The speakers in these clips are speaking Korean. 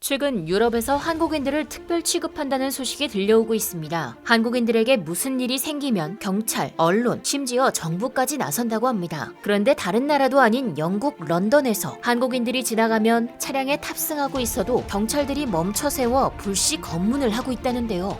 최근 유럽에서 한국인들을 특별 취급한다는 소식이 들려오고 있습니다. 한국인들에게 무슨 일이 생기면 경찰, 언론, 심지어 정부까지 나선다고 합니다. 그런데 다른 나라도 아닌 영국 런던에서 한국인들이 지나가면 차량에 탑승하고 있어도 경찰들이 멈춰 세워 불시 검문을 하고 있다는데요.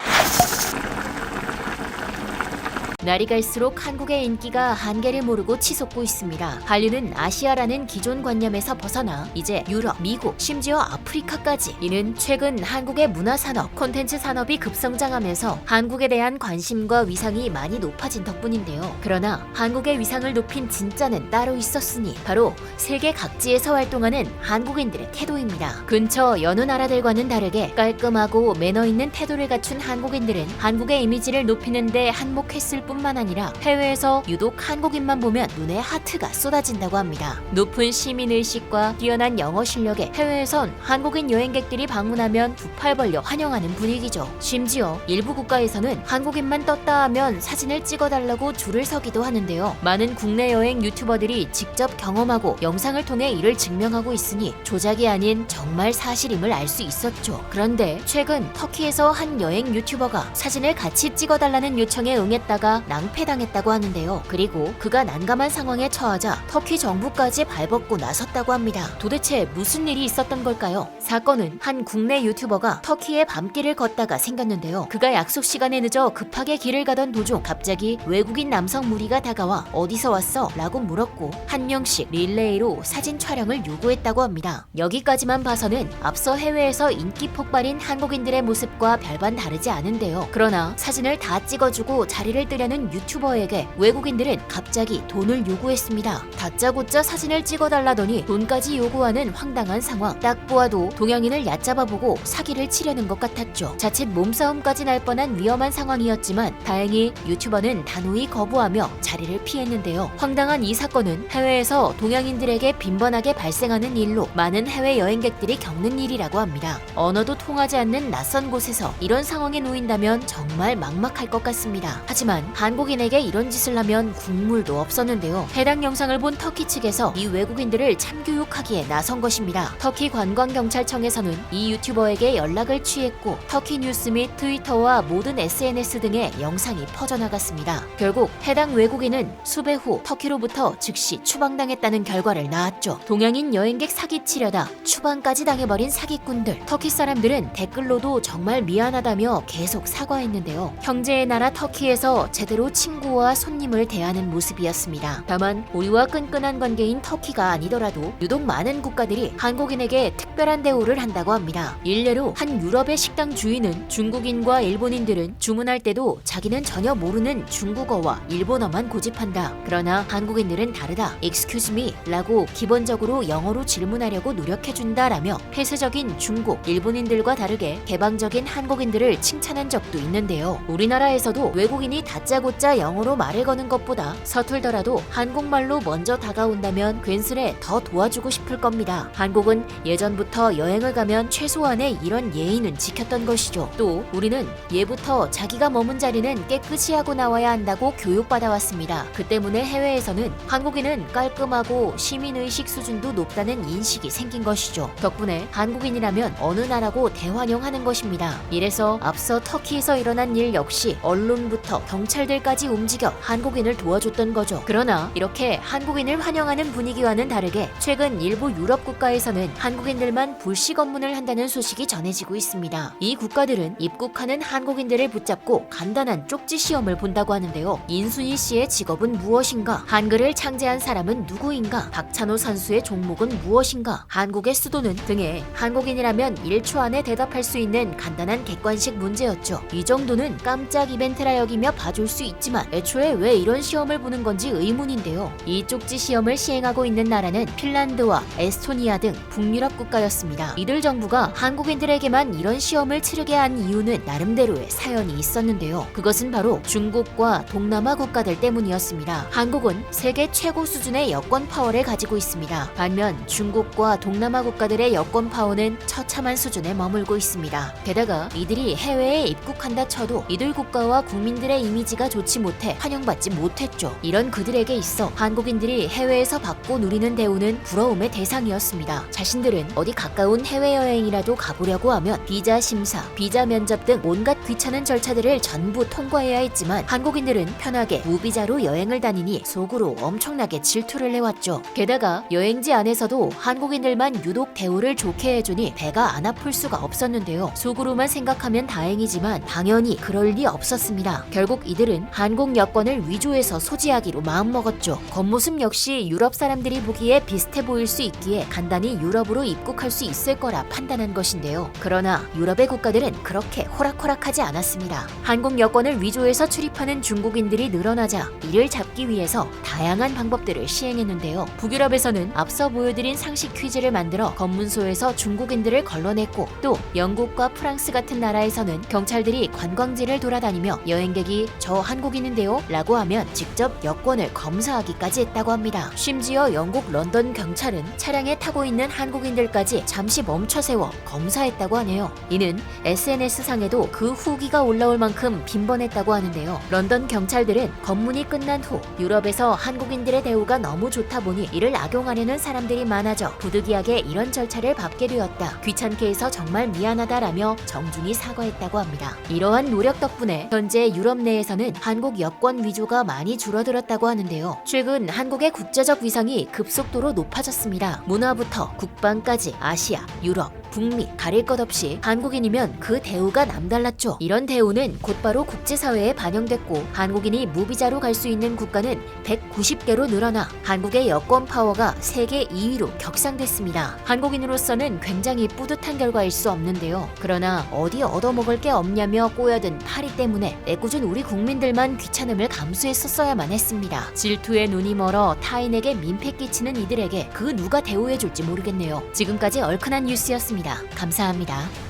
날이 갈수록 한국의 인기가 한계를 모르고 치솟고 있습니다. 한류는 아시아라는 기존 관념에서 벗어나 이제 유럽, 미국, 심지어 아프리카까지. 이는 최근 한국의 문화산업, 콘텐츠 산업이 급성장하면서 한국에 대한 관심과 위상이 많이 높아진 덕분인데요. 그러나 한국의 위상을 높인 진짜는 따로 있었으니 바로 세계 각지에서 활동하는 한국인들의 태도입니다. 근처 여느 나라들과는 다르게 깔끔하고 매너 있는 태도를 갖춘 한국인들은 한국의 이미지를 높이는 데 한몫했을 뿐만 아니라 해외에서 유독 한국인만 보면 눈에 하트가 쏟아진다고 합니다. 높은 시민의식과 뛰어난 영어 실력에 해외에선 한국인 여행객들이 방문하면 두 팔 벌려 환영하는 분위기죠. 심지어 일부 국가에서는 한국인만 떴다 하면 사진을 찍어달라고 줄을 서기도 하는데요. 많은 국내 여행 유튜버들이 직접 경험하고 영상을 통해 이를 증명하고 있으니 조작이 아닌 정말 사실임을 알 수 있었죠. 그런데 최근 터키에서 한 여행 유튜버가 사진을 같이 찍어달라는 요청에 응했다가 낭패당했다고 하는데요. 그리고 그가 난감한 상황에 처하자 터키 정부까지 발벗고 나섰다고 합니다. 도대체 무슨 일이 있었던 걸까요? 사건은 한 국내 유튜버가 터키의 밤길을 걷다가 생겼는데요. 그가 약속 시간에 늦어 급하게 길을 가던 도중 갑자기 외국인 남성 무리가 다가와 어디서 왔어? 라고 물었고 한 명씩 릴레이로 사진 촬영을 요구했다고 합니다. 여기까지만 봐서는 앞서 해외에서 인기 폭발인 한국인들의 모습과 별반 다르지 않은데요. 그러나 사진을 다 찍어주고 자리를 뜨려는 유튜버에게 외국인들은 갑자기 돈을 요구했습니다. 다짜고짜 사진을 찍어달라더니 돈까지 요구하는 황당한 상황. 딱 보아도 동양인을 얕잡아보고 사기를 치려는 것 같았죠. 자칫 몸싸움까지 날 뻔한 위험한 상황이었지만 다행히 유튜버는 단호히 거부하며 자리를 피했는데요. 황당한 이 사건은 해외에서 동양인들에게 빈번하게 발생하는 일로 많은 해외 여행객들이 겪는 일이라고 합니다. 언어도 통하지 않는 낯선 곳에서 이런 상황에 놓인다면 정말 막막할 것 같습니다. 하지만 한국인에게 이런 짓을 하면 국물도 없었는데요. 해당 영상을 본 터키 측에서 이 외국인들을 참교육하기에 나선 것입니다. 터키 관광경찰청에서는 이 유튜버에게 연락을 취했고 터키 뉴스 및 트위터와 모든 SNS 등에 영상이 퍼져나갔습니다. 결국 해당 외국인은 수배 후 터키로부터 즉시 추방당했다는 결과를 낳았죠. 동양인 여행객 사기치려다 추방까지 당해버린 사기꾼들. 터키 사람들은 댓글로도 정말 미안하다며 계속 사과했는데요. 형제의 나라 터키에서 제대로 친구와 손님을 대하는 모습이었습니다. 다만 우리와 끈끈한 관계인 터키가 아니더라도 유독 많은 국가들이 한국인에게 특별한 대우를 한다고 합니다. 일례로 한 유럽의 식당 주인은 중국인과 일본인들은 주문할 때도 자기는 전혀 모르는 중국어와 일본어만 고집한다. 그러나 한국인들은 다르다. Excuse me 라고 기본적으로 영어로 질문하려고 노력해준다 라며 폐쇄적인 중국, 일본인들과 다르게 개방적인 한국인들을 칭찬한 적도 있는데요. 우리나라에서도 외국인이 다짜고짜 영어로 말을 거는 것보다 서툴더라도 한국말로 먼저 다가온다면 괜스레 더 도와주고 싶을 겁니다. 한국은 예전부터 여행을 가면 최소한의 이런 예의는 지켰던 것이죠. 또 우리는 예부터 자기가 머문 자리는 깨끗이 하고 나와야 한다고 교육받아왔습니다. 그 때문에 해외에서는 한국인은 깔끔하고 시민의식 수준도 높다는 인식이 생긴 것이죠. 덕분에 한국인이라면 어느 나라고 대환영하는 것입니다. 이래서 앞서 터키에서 일어난 일 역시 언론부터 경찰들까지 움직여 한국인을 도와줬던 거죠. 그러나 이렇게 한국인을 환영하는 분위기와는 다르게 최근 일부 유럽 국가에서는 한국인들만 불시 검문을 한다는 소식이 전해지고 있습니다. 이 국가들은 입국하는 한국인들을 붙잡고 간단한 쪽지 시험을 본다고 하는데요. 인순이 씨의 직업은 무엇인가? 한글을 창제한 사람은 누구인가? 박찬호 선수의 종목은 무엇인가? 한국의 수도는 등의 한국인이라면 1초 안에 대답할 수 있는 간단한 객관식 문제였죠. 이 정도는 깜짝 이벤트라 여기며 봐줄 수 있지만 애초에 왜 이런 시험을 보는 건지 의문인데요. 이 쪽지 시험을 시행하고 있는 나라는 핀란드와 에스토니아 등 북유럽 국가였습니다. 이들 정부가 한국인들에게만 이런 시험을 치르게 한 이유는 나름대로의 사연이 있었는데요. 그것은 바로 중국과 동남아 국가들 때문이었습니다. 한국은 세계 최고 수준의 여권 파워를 가지고 있습니다. 반면 중국과 동남아 국가들의 여권 파워는 처참한 수준에 머물고 있습니다. 게다가 이들이 해외에 입국한다 쳐도 이들 국가와 국민들의 이미지가 대우가 좋지 못해 환영받지 못했죠. 이런 그들에게 있어 한국인들이 해외에서 받고 누리는 대우는 부러움의 대상이었습니다. 자신들은 어디 가까운 해외여행이라도 가보려고 하면 비자 심사, 비자 면접 등 온갖 귀찮은 절차들을 전부 통과해야 했지만 한국인들은 편하게 무비자로 여행을 다니니 속으로 엄청나게 질투를 해왔죠. 게다가 여행지 안에서도 한국인들만 유독 대우를 좋게 해주니 배가 안 아플 수가 없었는데요. 속으로만 생각하면 다행이지만 당연히 그럴 리 없었습니다. 결국 이들은 한국 여권을 위조해서 소지하기로 마음먹었죠. 겉모습 역시 유럽 사람들이 보기에 비슷해 보일 수 있기에 간단히 유럽으로 입국할 수 있을 거라 판단한 것인데요. 그러나 유럽의 국가들은 그렇게 호락호락하지 않았습니다. 한국 여권을 위조해서 출입하는 중국인들이 늘어나자 이를 잡기 위해서 다양한 방법들을 시행했는데요. 북유럽에서는 앞서 보여드린 상식 퀴즈를 만들어 검문소에서 중국인들을 걸러냈고, 또 영국과 프랑스 같은 나라에서는 경찰들이 관광지를 돌아다니며 여행객이 "저 한국인인데요" 라고 하면 직접 여권을 검사하기까지 했다고 합니다. 심지어 영국 런던 경찰은 차량에 타고 있는 한국인들까지 잠시 멈춰 세워 검사했다고 하네요. 이는 SNS상에도 그 후기가 올라올 만큼 빈번했다고 하는데요. 런던 경찰들은 검문이 끝난 후 유럽에서 한국인들의 대우가 너무 좋다 보니 이를 악용하려는 사람들이 많아져 부득이하게 이런 절차를 밟게 되었다. 귀찮게 해서 정말 미안하다라며 정중히 사과했다고 합니다. 이러한 노력 덕분에 현재 유럽 내에서는 한국 여권 위조가 많이 줄어들었다고 하는데요. 최근 한국의 국제적 위상이 급속도로 높아졌습니다. 문화부터 국방까지 아시아, 유럽, 북미 가릴 것 없이 한국인이면 그 대우가 남달랐죠. 이런 대우는 곧바로 국제사회에 반영됐고 한국인이 무비자로 갈 수 있는 국가는 190개로 늘어나 한국의 여권 파워가 세계 2위로 격상됐습니다. 한국인으로서는 굉장히 뿌듯한 결과일 수 없는데요. 그러나 어디 얻어먹을 게 없냐며 꼬여든 파리 때문에 애꿎은 우리 국민들만 귀찮음을 감수했었어야만 했습니다. 질투에 눈이 멀어 타인에게 민폐 끼치는 이들에게 그 누가 대우해줄지 모르겠네요. 지금까지 얼큰한 뉴스였습니다. 감사합니다.